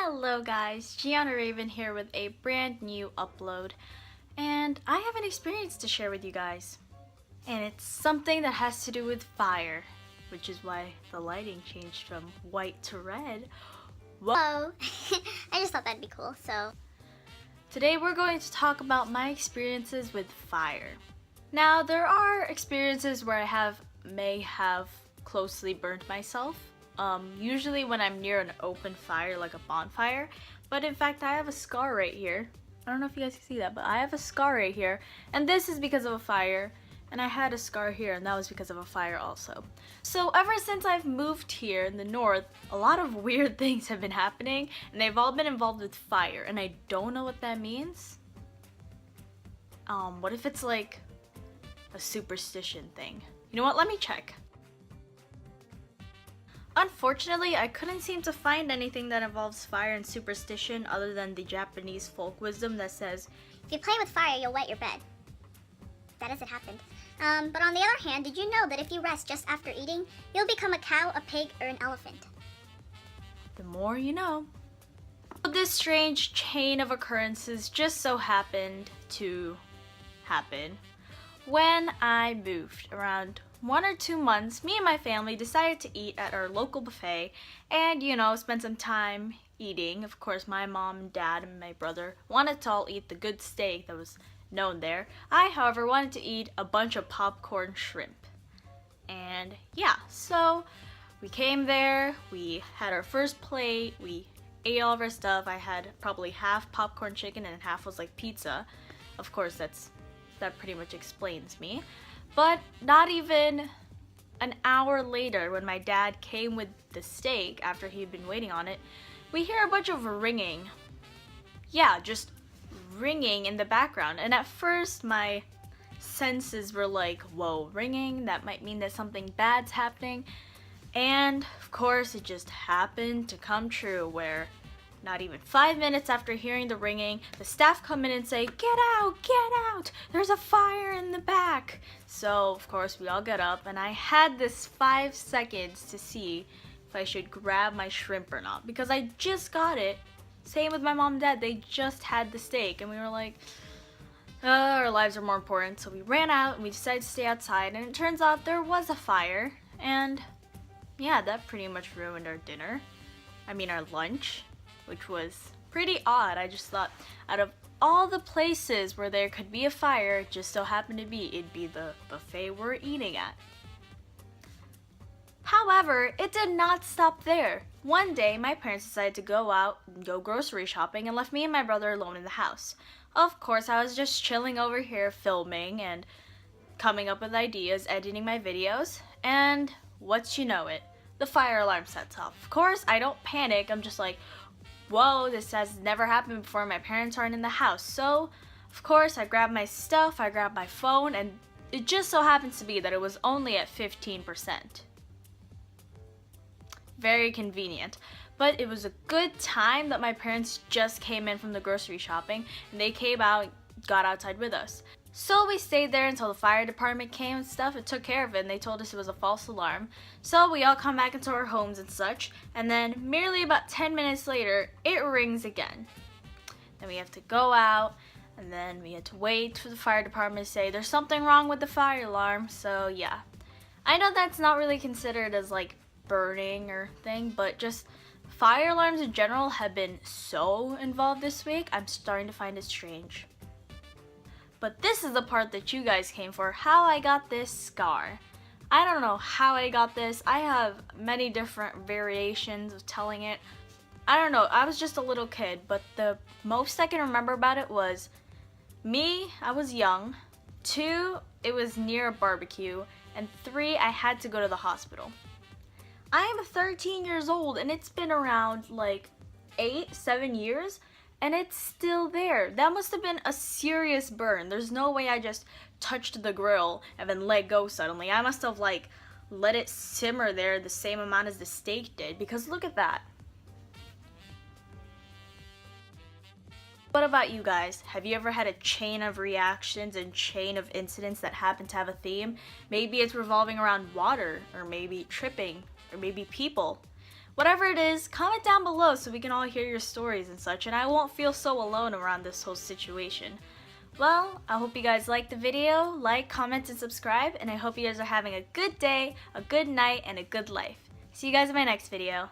Hello guys, Gianna Raven here with a brand new upload, and I have an experience to share with you guys. And it's something that has to do with fire, which is why the lighting changed from white to red. Whoa! I just thought that'd be cool, so. Today we're going to talk about my experiences with fire. Now there are experiences where I may have closely burnt myself. Usually when I'm near an open fire, like a bonfire, but in fact I have a scar right here. I don't know if you guys can see that, but I have a scar right here, and this is because of a fire, and I had a scar here, and that was because of a fire also. So ever since I've moved here in the north, a lot of weird things have been happening, and they've all been involved with fire, and I don't know what that means. What if it's like a superstition thing? You know what, let me check. Unfortunately, I couldn't seem to find anything that involves fire and superstition other than the Japanese folk wisdom that says, if you play with fire, you'll wet your bed. That hasn't happened. But on the other hand, did you know that if you rest just after eating, you'll become a cow, a pig, or an elephant? the more you know. This strange chain of occurrences just so happened to happen when I moved. Around 1 or 2 months, me and my family decided to eat at our local buffet and, spend some time eating. Of course, my mom and dad and my brother wanted to all eat the good steak that was known there. I, however, wanted to eat a bunch of popcorn shrimp. And yeah, so we came there, we had our first plate, we ate all of our stuff. I had probably half popcorn chicken and half was like pizza. Of course, that pretty much explains me. But not even an hour later, when my dad came with the steak after he'd been waiting on it, we hear a bunch of ringing. Yeah, just ringing in the background. And at first, my senses were like, whoa, ringing? That might mean that something bad's happening. And of course, it just happened to come true where not even 5 minutes after hearing the ringing, the staff come in and say, get out, there's a fire in the back. So of course we all get up, and I had this 5 seconds to see if I should grab my shrimp or not, because I just got it. Same with my mom and dad, they just had the steak, and we were like, our lives are more important. So we ran out and we decided to stay outside, and it turns out there was a fire, and yeah, that pretty much ruined our dinner. Our lunch, which was pretty odd. I just thought out of all the places where there could be a fire, it just so happened to be it'd be the buffet we're eating at. However, it did not stop there. One day, my parents decided to go out and go grocery shopping and left me and my brother alone in the house. Of course, I was just chilling over here filming and coming up with ideas, editing my videos, and what you know it, the fire alarm sets off. Of course, I don't panic. I'm just like, whoa, this has never happened before. My parents aren't in the house. So, of course, I grabbed my stuff, I grabbed my phone, and it just so happens to be that it was only at 15%. Very convenient. But it was a good time that my parents just came in from the grocery shopping, and they came out, got outside with us. So we stayed there until the fire department came and stuff and took care of it, and they told us it was a false alarm. So we all come back into our homes and such, and then merely about 10 minutes later, it rings again. Then we have to go out, and then we had to wait for the fire department to say there's something wrong with the fire alarm. So yeah, I know that's not really considered as like burning or thing, but just fire alarms in general have been so involved this week, I'm starting to find it strange. But this is the part that you guys came for, how I got this scar. I don't know how I got this. I have many different variations of telling it. I don't know, I was just a little kid, but the most I can remember about it was me, I was young, 2, it was near a barbecue, and 3, I had to go to the hospital. I am 13 years old, and it's been around like 7 years, and it's still there. That must have been a serious burn. There's no way I just touched the grill and then let go suddenly. I must have like let it simmer there the same amount as the steak did, because look at that. What about you guys? Have you ever had a chain of reactions and chain of incidents that happen to have a theme? Maybe it's revolving around water, or maybe tripping, or maybe people. Whatever it is, comment down below so we can all hear your stories and such, and I won't feel so alone around this whole situation. Well, I hope you guys liked the video, like, comment, and subscribe, and I hope you guys are having a good day, a good night, and a good life. See you guys in my next video.